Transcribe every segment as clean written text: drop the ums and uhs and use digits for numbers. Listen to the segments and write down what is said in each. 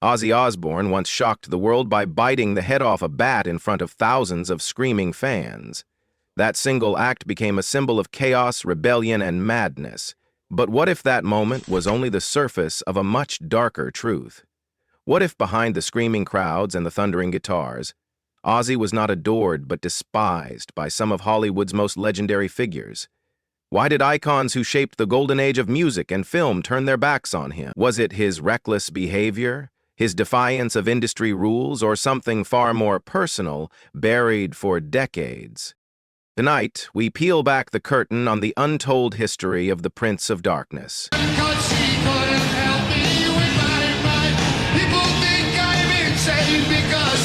Ozzy Osbourne once shocked the world by biting the head off a bat in front of thousands of screaming fans. That single act became a symbol of chaos, rebellion, and madness. But what if that moment was only the surface of a much darker truth? What if behind the screaming crowds and the thundering guitars, Ozzy was not adored but despised by some of Hollywood's most legendary figures? Why did icons who shaped the golden age of music and film turn their backs on him? Was it his reckless behavior, his defiance of industry rules, or something far more personal, buried for decades? Tonight, we peel back the curtain on the untold history of the Prince of Darkness.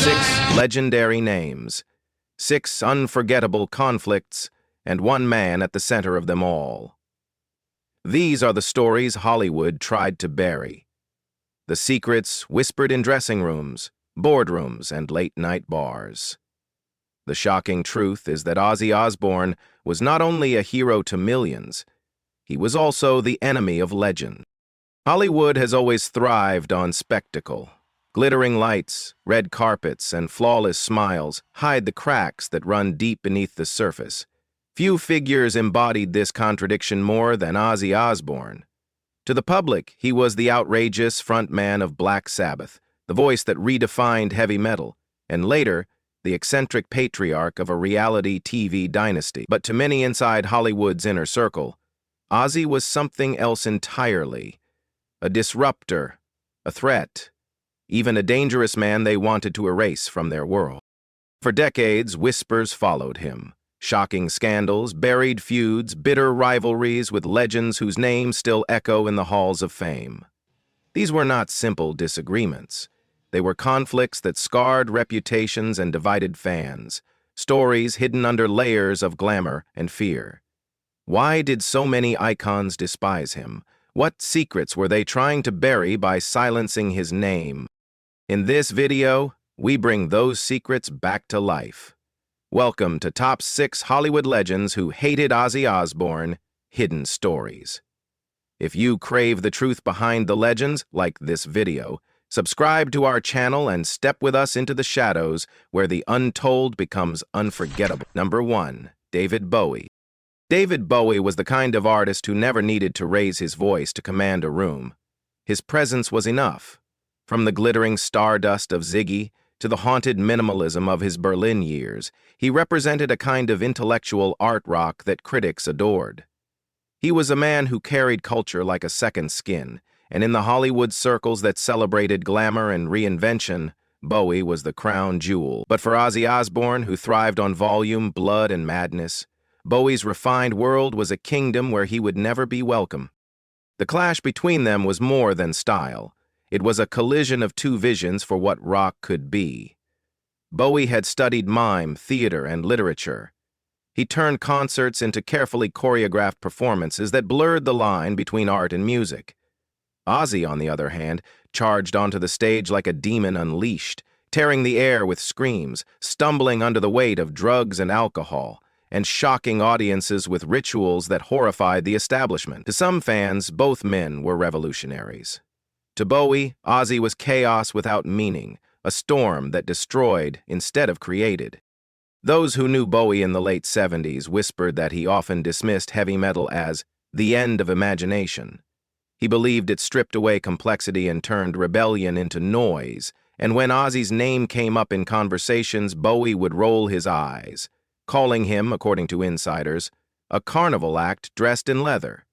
Six legendary names, six unforgettable conflicts, and one man at the center of them all. These are the stories Hollywood tried to bury. The secrets whispered in dressing rooms, boardrooms, and late-night bars. The shocking truth is that Ozzy Osbourne was not only a hero to millions, he was also the enemy of legend. Hollywood has always thrived on spectacle. Glittering lights, red carpets, and flawless smiles hide the cracks that run deep beneath the surface. Few figures embodied this contradiction more than Ozzy Osbourne. To the public, he was the outrageous frontman of Black Sabbath, the voice that redefined heavy metal, and later, the eccentric patriarch of a reality TV dynasty. But to many inside Hollywood's inner circle, Ozzy was something else entirely. A disruptor, a threat, even a dangerous man they wanted to erase from their world. For decades, whispers followed him. Shocking scandals, buried feuds, bitter rivalries with legends whose names still echo in the halls of fame. These were not simple disagreements. They were conflicts that scarred reputations and divided fans, stories hidden under layers of glamour and fear. Why did so many icons despise him? What secrets were they trying to bury by silencing his name? In this video, we bring those secrets back to life. Welcome to Top 6 Hollywood Legends Who Hated Ozzy Osbourne, Hidden Stories. If you crave the truth behind the legends, like this video, subscribe to our channel and step with us into the shadows where the untold becomes unforgettable. Number 1. David Bowie. David Bowie was the kind of artist who never needed to raise his voice to command a room. His presence was enough. From the glittering stardust of Ziggy to the haunted minimalism of his Berlin years, he represented a kind of intellectual art rock that critics adored. He was a man who carried culture like a second skin, and in the Hollywood circles that celebrated glamour and reinvention, Bowie was the crown jewel. But for Ozzy Osbourne, who thrived on volume, blood, and madness, Bowie's refined world was a kingdom where he would never be welcome. The clash between them was more than style. It was a collision of two visions for what rock could be. Bowie had studied mime, theater, and literature. He turned concerts into carefully choreographed performances that blurred the line between art and music. Ozzy, on the other hand, charged onto the stage like a demon unleashed, tearing the air with screams, stumbling under the weight of drugs and alcohol, and shocking audiences with rituals that horrified the establishment. To some fans, both men were revolutionaries. To Bowie, Ozzy was chaos without meaning, a storm that destroyed instead of created. Those who knew Bowie in the late 70s whispered that he often dismissed heavy metal as the end of imagination. He believed it stripped away complexity and turned rebellion into noise, and when Ozzy's name came up in conversations, Bowie would roll his eyes, calling him, according to insiders, a carnival act dressed in leather.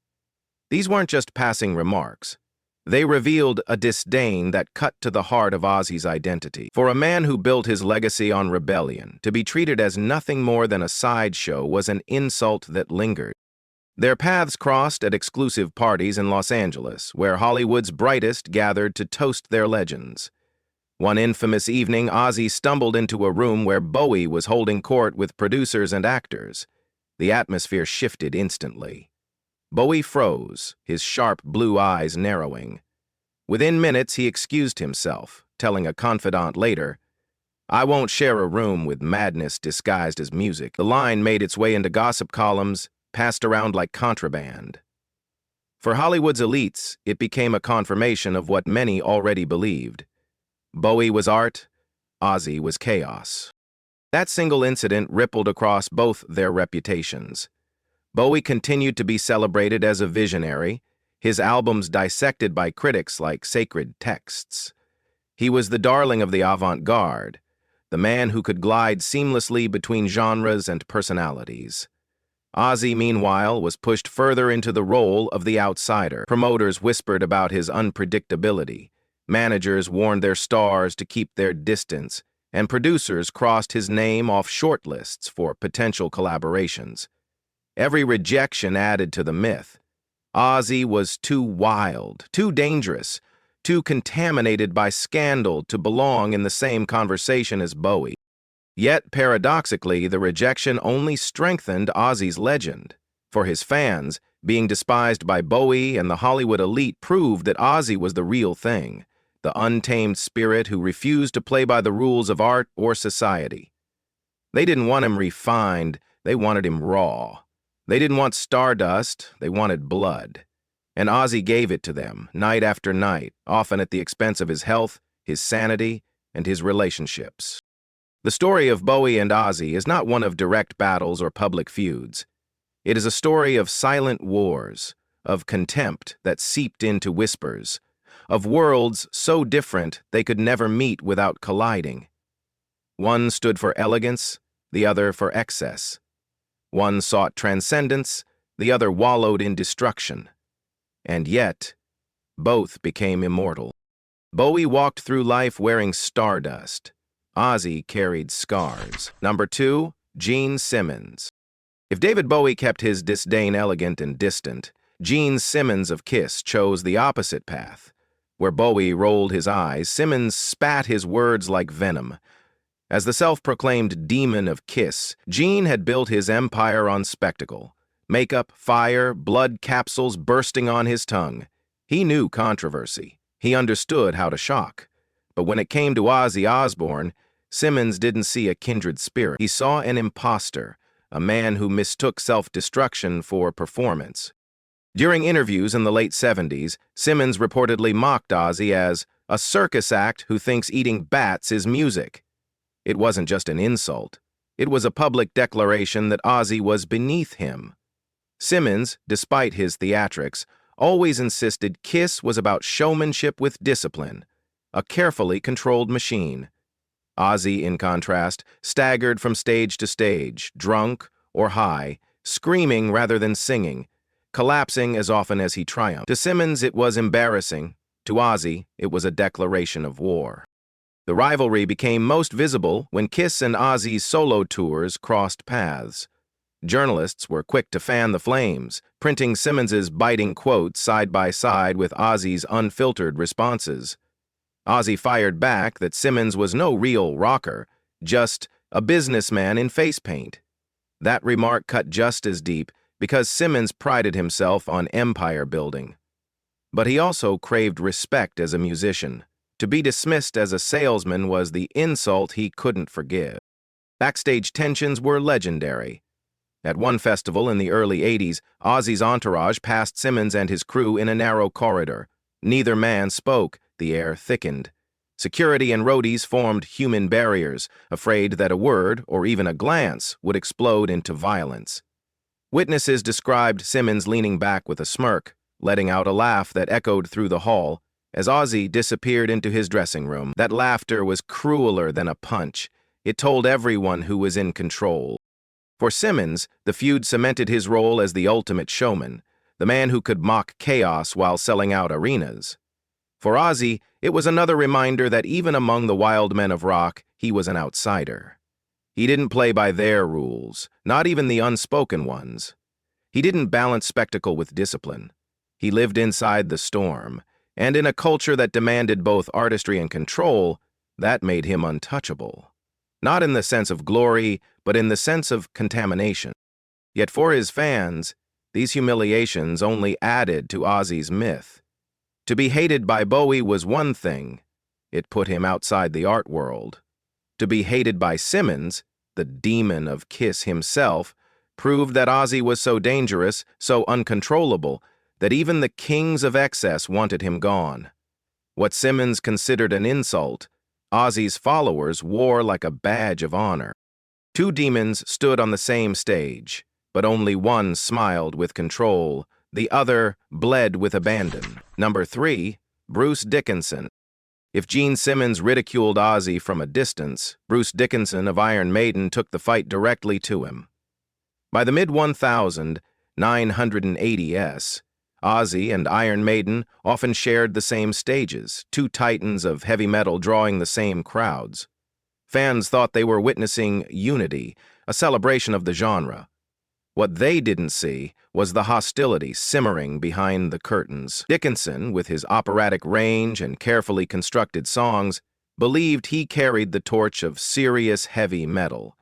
These weren't just passing remarks. They revealed a disdain that cut to the heart of Ozzy's identity. For a man who built his legacy on rebellion, to be treated as nothing more than a sideshow was an insult that lingered. Their paths crossed at exclusive parties in Los Angeles, where Hollywood's brightest gathered to toast their legends. One infamous evening, Ozzy stumbled into a room where Bowie was holding court with producers and actors. The atmosphere shifted instantly. Bowie froze, his sharp blue eyes narrowing. Within minutes, he excused himself, telling a confidant later, "I won't share a room with madness disguised as music." The line made its way into gossip columns, passed around like contraband. For Hollywood's elites, it became a confirmation of what many already believed. Bowie was art, Ozzy was chaos. That single incident rippled across both their reputations. Bowie continued to be celebrated as a visionary, his albums dissected by critics like sacred texts. He was the darling of the avant-garde, the man who could glide seamlessly between genres and personalities. Ozzy, meanwhile, was pushed further into the role of the outsider. Promoters whispered about his unpredictability. Managers warned their stars to keep their distance, and producers crossed his name off shortlists for potential collaborations. Every rejection added to the myth. Ozzy was too wild, too dangerous, too contaminated by scandal to belong in the same conversation as Bowie. Yet, paradoxically, the rejection only strengthened Ozzy's legend. For his fans, being despised by Bowie and the Hollywood elite proved that Ozzy was the real thing, the untamed spirit who refused to play by the rules of art or society. They didn't want him refined, they wanted him raw. They didn't want stardust, they wanted blood. And Ozzy gave it to them, night after night, often at the expense of his health, his sanity, and his relationships. The story of Bowie and Ozzy is not one of direct battles or public feuds. It is a story of silent wars, of contempt that seeped into whispers, of worlds so different they could never meet without colliding. One stood for elegance, the other for excess. One sought transcendence, the other wallowed in destruction. And yet, both became immortal. Bowie walked through life wearing stardust. Ozzy carried scars. Number 2, Gene Simmons. If David Bowie kept his disdain elegant and distant, Gene Simmons of Kiss chose the opposite path. Where Bowie rolled his eyes, Simmons spat his words like venom. As the self-proclaimed demon of Kiss, Gene had built his empire on spectacle. Makeup, fire, blood capsules bursting on his tongue. He knew controversy. He understood how to shock. But when it came to Ozzy Osbourne, Simmons didn't see a kindred spirit. He saw an imposter, a man who mistook self-destruction for performance. During interviews in the late 70s, Simmons reportedly mocked Ozzy as a circus act who thinks eating bats is music. It wasn't just an insult. It was a public declaration that Ozzy was beneath him. Simmons, despite his theatrics, always insisted Kiss was about showmanship with discipline, a carefully controlled machine. Ozzy, in contrast, staggered from stage to stage, drunk or high, screaming rather than singing, collapsing as often as he triumphed. To Simmons, it was embarrassing. To Ozzy, it was a declaration of war. The rivalry became most visible when Kiss and Ozzy's solo tours crossed paths. Journalists were quick to fan the flames, printing Simmons's biting quotes side by side with Ozzy's unfiltered responses. Ozzy fired back that Simmons was no real rocker, just a businessman in face paint. That remark cut just as deep because Simmons prided himself on empire building. But he also craved respect as a musician. To be dismissed as a salesman was the insult he couldn't forgive. Backstage tensions were legendary. At one festival in the early 80s, Ozzy's entourage passed Simmons and his crew in a narrow corridor. Neither man spoke. The air thickened. Security and roadies formed human barriers, afraid that a word or even a glance would explode into violence. Witnesses described Simmons leaning back with a smirk, letting out a laugh that echoed through the hall as Ozzy disappeared into his dressing room. That laughter was crueler than a punch. It told everyone who was in control. For Simmons, the feud cemented his role as the ultimate showman, the man who could mock chaos while selling out arenas. For Ozzy, it was another reminder that even among the wild men of rock, he was an outsider. He didn't play by their rules, not even the unspoken ones. He didn't balance spectacle with discipline. He lived inside the storm, and in a culture that demanded both artistry and control, that made him untouchable. Not in the sense of glory, but in the sense of contamination. Yet for his fans, these humiliations only added to Ozzy's myth. To be hated by Bowie was one thing. It put him outside the art world. To be hated by Simmons, the demon of Kiss himself, proved that Ozzy was so dangerous, so uncontrollable, that even the kings of excess wanted him gone. What Simmons considered an insult, Ozzy's followers wore like a badge of honor. Two demons stood on the same stage, but only one smiled with control, the other bled with abandon. Number 3, Bruce Dickinson. If Gene Simmons ridiculed Ozzy from a distance, Bruce Dickinson of Iron Maiden took the fight directly to him. By the mid-1980s, Ozzy and Iron Maiden often shared the same stages, two titans of heavy metal drawing the same crowds. Fans thought they were witnessing unity, a celebration of the genre. What they didn't see was the hostility simmering behind the curtains. Dickinson, with his operatic range and carefully constructed songs, believed he carried the torch of serious heavy metal.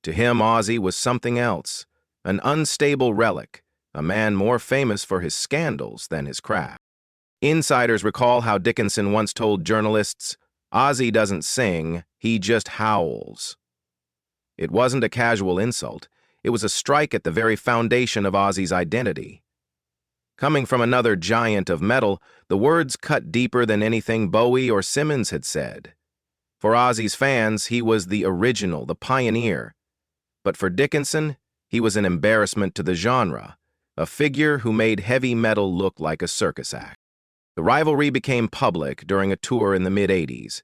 To him, Ozzy was something else, an unstable relic, a man more famous for his scandals than his craft. Insiders recall how Dickinson once told journalists, "Ozzy doesn't sing, he just howls." It wasn't a casual insult. It was a strike at the very foundation of Ozzy's identity. Coming from another giant of metal, the words cut deeper than anything Bowie or Simmons had said. For Ozzy's fans, he was the original, the pioneer. But for Dickinson, he was an embarrassment to the genre, a figure who made heavy metal look like a circus act. The rivalry became public during a tour in the mid-80s.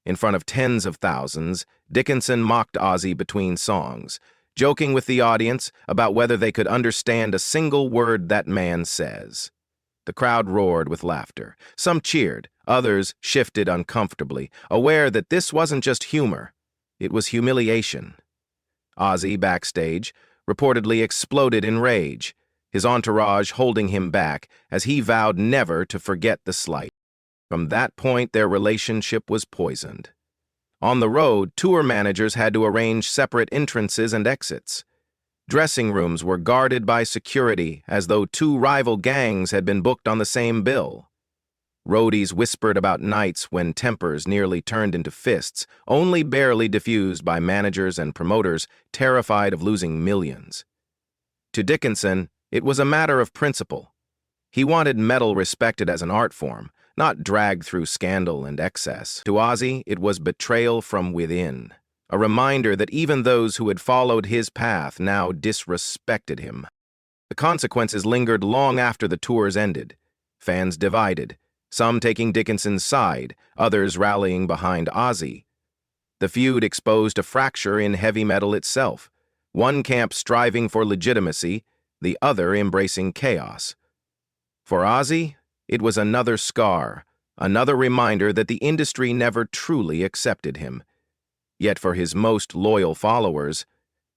In front of tens of thousands, Dickinson mocked Ozzy between songs, joking with the audience about whether they could understand a single word that man says. The crowd roared with laughter. Some cheered, others shifted uncomfortably, aware that this wasn't just humor, it was humiliation. Ozzy, backstage, reportedly exploded in rage, his entourage holding him back as he vowed never to forget the slight. From that point, their relationship was poisoned. On the road, tour managers had to arrange separate entrances and exits. Dressing rooms were guarded by security as though two rival gangs had been booked on the same bill. Roadies whispered about nights when tempers nearly turned into fists, only barely diffused by managers and promoters terrified of losing millions. To Dickinson, it was a matter of principle. He wanted metal respected as an art form, not dragged through scandal and excess. To Ozzy, it was betrayal from within, a reminder that even those who had followed his path now disrespected him. The consequences lingered long after the tours ended. Fans divided, some taking Dickinson's side, others rallying behind Ozzy. The feud exposed a fracture in heavy metal itself, one camp striving for legitimacy, the other embracing chaos. For Ozzy, it was another scar, another reminder that the industry never truly accepted him. Yet for his most loyal followers,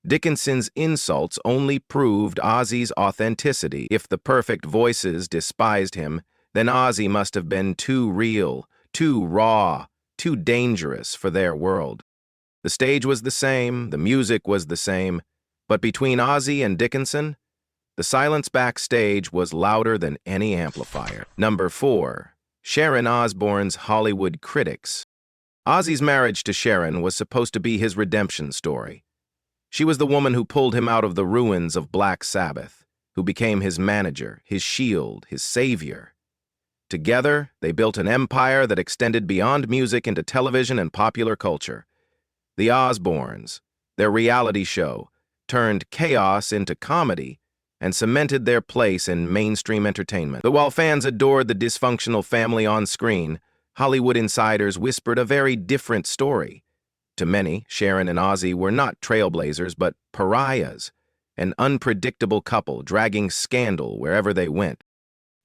Dickinson's insults only proved Ozzy's authenticity. If the perfect voices despised him, then Ozzy must have been too real, too raw, too dangerous for their world. The stage was the same, the music was the same, but between Ozzy and Dickinson, the silence backstage was louder than any amplifier. Number 4, Sharon Osbourne's Hollywood critics. Ozzy's marriage to Sharon was supposed to be his redemption story. She was the woman who pulled him out of the ruins of Black Sabbath, who became his manager, his shield, his savior. Together, they built an empire that extended beyond music into television and popular culture. The Osbournes, their reality show, turned chaos into comedy and cemented their place in mainstream entertainment. But while fans adored the dysfunctional family on screen, Hollywood insiders whispered a very different story. To many, Sharon and Ozzy were not trailblazers, but pariahs, an unpredictable couple dragging scandal wherever they went.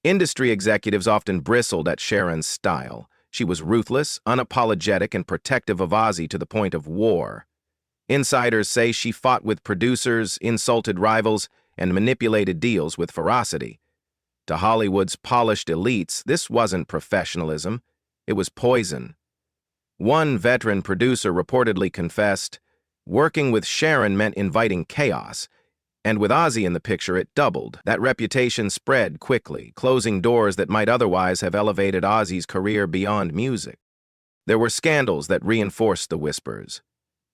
Industry executives often bristled at Sharon's style. She was ruthless, unapologetic, and protective of Ozzy to the point of war. Insiders say she fought with producers, insulted rivals, and manipulated deals with ferocity. To Hollywood's polished elites, this wasn't professionalism, it was poison. One veteran producer reportedly confessed, "Working with Sharon meant inviting chaos, and with Ozzy in the picture it doubled." That reputation spread quickly, closing doors that might otherwise have elevated Ozzy's career beyond music. There were scandals that reinforced the whispers.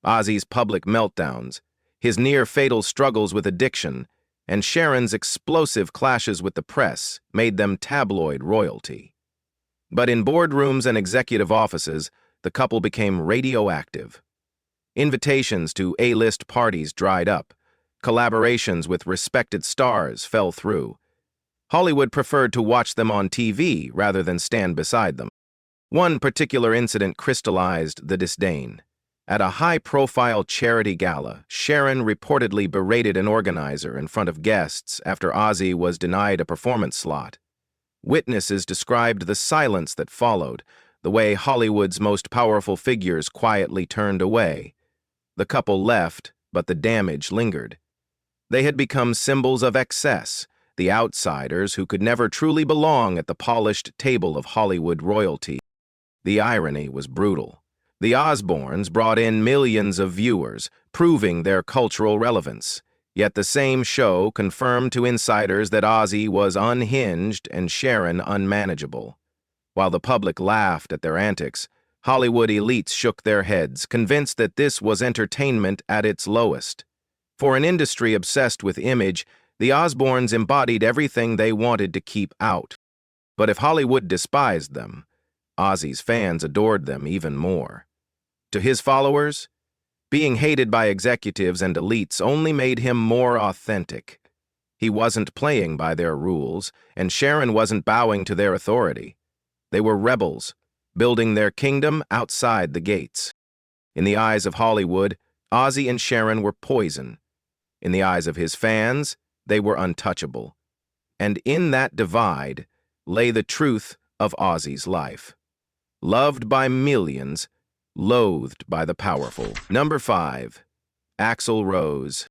Ozzy's public meltdowns, his near-fatal struggles with addiction, and Sharon's explosive clashes with the press made them tabloid royalty. But in boardrooms and executive offices, the couple became radioactive. Invitations to A-list parties dried up. Collaborations with respected stars fell through. Hollywood preferred to watch them on TV rather than stand beside them. One particular incident crystallized the disdain. At a high-profile charity gala, Sharon reportedly berated an organizer in front of guests after Ozzy was denied a performance slot. Witnesses described the silence that followed, the way Hollywood's most powerful figures quietly turned away. The couple left, but the damage lingered. They had become symbols of excess, the outsiders who could never truly belong at the polished table of Hollywood royalty. The irony was brutal. The Osbournes brought in millions of viewers, proving their cultural relevance. Yet the same show confirmed to insiders that Ozzy was unhinged and Sharon unmanageable. While the public laughed at their antics, Hollywood elites shook their heads, convinced that this was entertainment at its lowest. For an industry obsessed with image, the Osbournes embodied everything they wanted to keep out. But if Hollywood despised them, Ozzy's fans adored them even more. To his followers, being hated by executives and elites only made him more authentic. He wasn't playing by their rules, and Sharon wasn't bowing to their authority. They were rebels, building their kingdom outside the gates. In the eyes of Hollywood, Ozzy and Sharon were poison. In the eyes of his fans, they were untouchable. And in that divide lay the truth of Ozzy's life. Loved by millions, loathed by the powerful. Number 5. Axl Rose.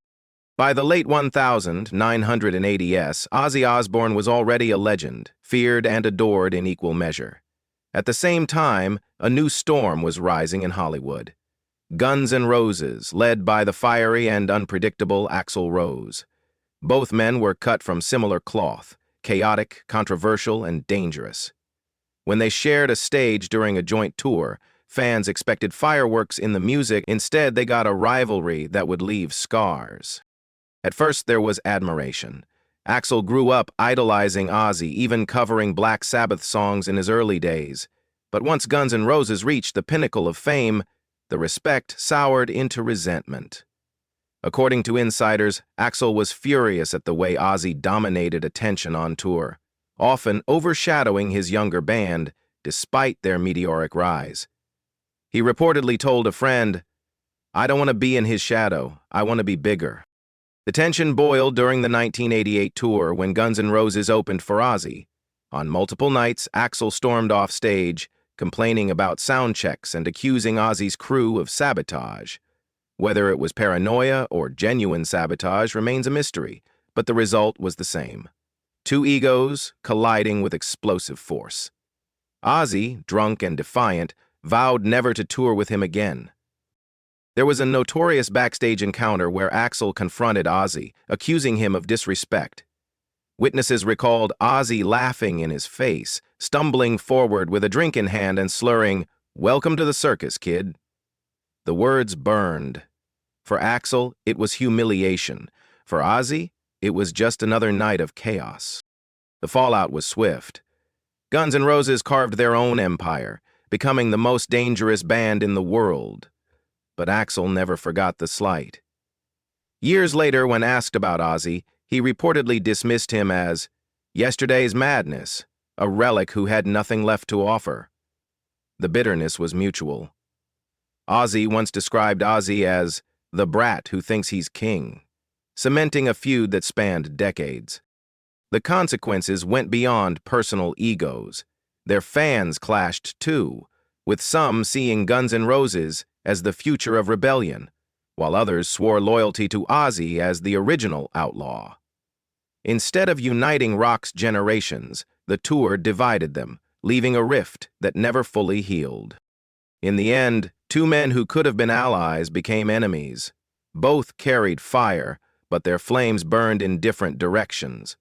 By the late 1980s, Ozzy Osbourne was already a legend, feared and adored in equal measure. At the same time, a new storm was rising in Hollywood. Guns N' Roses, led by the fiery and unpredictable Axl Rose. Both men were cut from similar cloth, chaotic, controversial, and dangerous. When they shared a stage during a joint tour, fans expected fireworks in the music. Instead, they got a rivalry that would leave scars. At first, there was admiration. Axl grew up idolizing Ozzy, even covering Black Sabbath songs in his early days. But once Guns N' Roses reached the pinnacle of fame, the respect soured into resentment. According to insiders, Axl was furious at the way Ozzy dominated attention on tour, often overshadowing his younger band despite their meteoric rise. He reportedly told a friend, "I don't want to be in his shadow, I want to be bigger." The tension boiled during the 1988 tour when Guns N' Roses opened for Ozzy. On multiple nights, Axl stormed off stage, complaining about sound checks and accusing Ozzy's crew of sabotage. Whether it was paranoia or genuine sabotage remains a mystery, but the result was the same. Two egos colliding with explosive force. Ozzy, drunk and defiant, vowed never to tour with him again. There was a notorious backstage encounter where Axl confronted Ozzy, accusing him of disrespect. Witnesses recalled Ozzy laughing in his face, stumbling forward with a drink in hand and slurring, "Welcome to the circus, kid." The words burned. For Axl, it was humiliation. For Ozzy, it was just another night of chaos. The fallout was swift. Guns N' Roses carved their own empire, becoming the most dangerous band in the world. But Axl never forgot the slight. Years later, when asked about Ozzy, he reportedly dismissed him as yesterday's madness, a relic who had nothing left to offer. The bitterness was mutual. Ozzy once described Ozzy as the brat who thinks he's king, cementing a feud that spanned decades. The consequences went beyond personal egos. Their fans clashed too, with some seeing Guns N' Roses as the future of rebellion, while others swore loyalty to Ozzy as the original outlaw. Instead of uniting rock's generations, the tour divided them, leaving a rift that never fully healed. In the end, two men who could have been allies became enemies. Both carried fire, but their flames burned in different directions.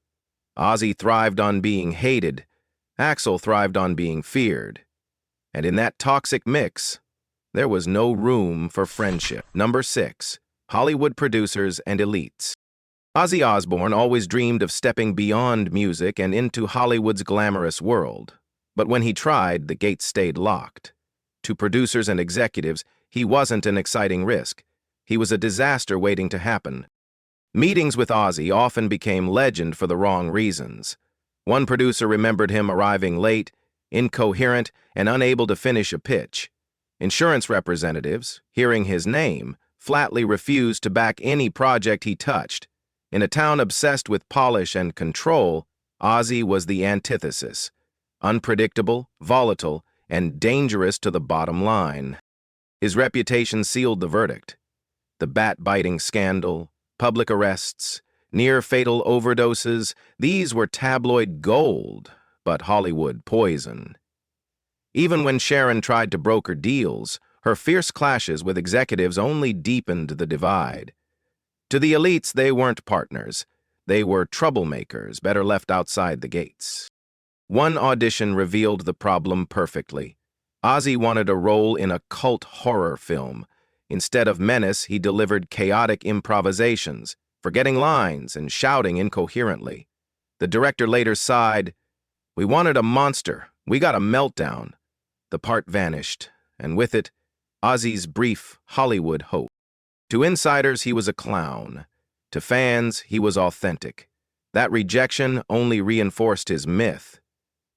Ozzy thrived on being hated, Axl thrived on being feared. And in that toxic mix, there was no room for friendship. Number 6. Hollywood producers and elites. Ozzy Osbourne always dreamed of stepping beyond music and into Hollywood's glamorous world. But when he tried, the gates stayed locked. to producers and executives, he wasn't an exciting risk. He was a disaster waiting to happen. Meetings with Ozzy often became legend for the wrong reasons. One producer remembered him arriving late, incoherent, and unable to finish a pitch. Insurance representatives, hearing his name, flatly refused to back any project he touched. In a town obsessed with polish and control, Ozzy was the antithesis: unpredictable, volatile, and dangerous to the bottom line. His reputation sealed the verdict. The bat-biting scandal, public arrests, near-fatal overdoses, these were tabloid gold, but Hollywood poison. Even when Sharon tried to broker deals, her fierce clashes with executives only deepened the divide. To the elites, they weren't partners. They were troublemakers, better left outside the gates. One audition revealed the problem perfectly. Ozzy wanted a role in a cult horror film. Instead of menace, he delivered chaotic improvisations, forgetting lines and shouting incoherently. The director later sighed, "We wanted a monster. We got a meltdown." The part vanished, and with it, Ozzy's brief Hollywood hope. To insiders, he was a clown. To fans, he was authentic. That rejection only reinforced his myth.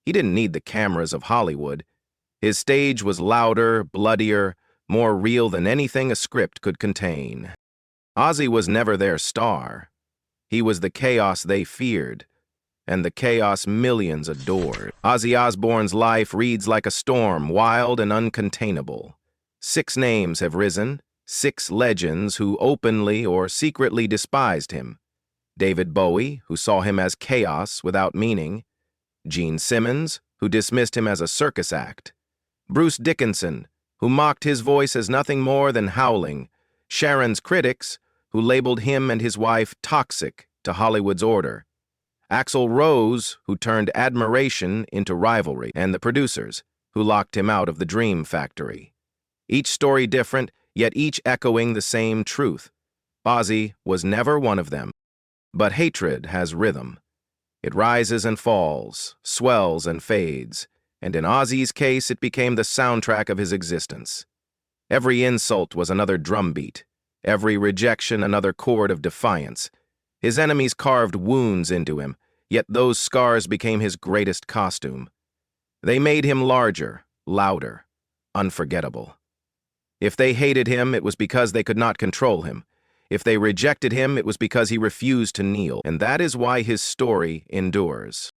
He didn't need the cameras of Hollywood. His stage was louder, bloodier, more real than anything a script could contain. Ozzy was never their star. He was the chaos they feared, and the chaos millions adored. Ozzy Osbourne's life reads like a storm, wild and uncontainable. 6 names have risen, 6 legends who openly or secretly despised him. David Bowie, who saw him as chaos without meaning. Gene Simmons, who dismissed him as a circus act. Bruce Dickinson, who mocked his voice as nothing more than howling. Sharon's critics, who labeled him and his wife toxic to Hollywood's order. Axl Rose, who turned admiration into rivalry, and the producers, who locked him out of the Dream Factory. Each story different, yet each echoing the same truth. Ozzy was never one of them. But hatred has rhythm. It rises and falls, swells and fades, and in Ozzy's case it became the soundtrack of his existence. Every insult was another drumbeat, every rejection another chord of defiance. His enemies carved wounds into him, yet those scars became his greatest costume. They made him larger, louder, unforgettable. If they hated him, it was because they could not control him. If they rejected him, it was because he refused to kneel, and that is why his story endures.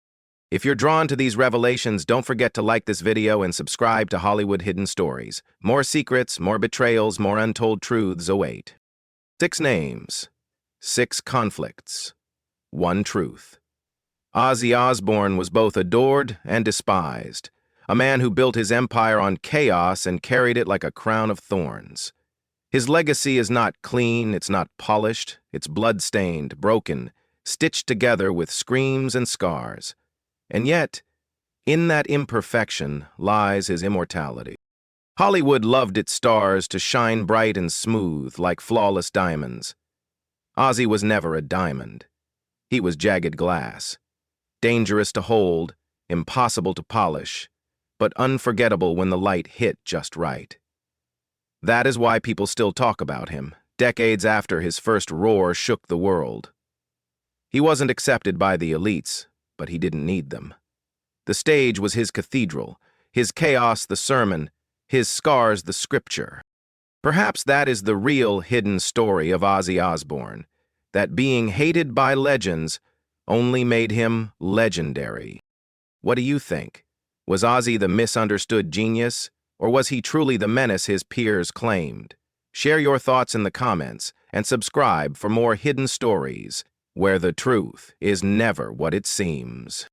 If you're drawn to these revelations, don't forget to like this video and subscribe to Hollywood Hidden Stories. More secrets, more betrayals, more untold truths await. 6 names, 6 conflicts, 1 truth. Ozzy Osbourne was both adored and despised, a man who built his empire on chaos and carried it like a crown of thorns. His legacy is not clean, it's not polished, it's blood-stained, broken, stitched together with screams and scars. And yet, in that imperfection lies his immortality. Hollywood loved its stars to shine bright and smooth like flawless diamonds. Ozzy was never a diamond. He was jagged glass, dangerous to hold, impossible to polish, but unforgettable when the light hit just right. That is why people still talk about him, decades after his first roar shook the world. He wasn't accepted by the elites, but he didn't need them. The stage was his cathedral, his chaos the sermon, his scars the scripture. Perhaps that is the real hidden story of Ozzy Osbourne, that being hated by legends only made him legendary. What do you think? Was Ozzy the misunderstood genius, or was he truly the menace his peers claimed? Share your thoughts in the comments and subscribe for more hidden stories where the truth is never what it seems.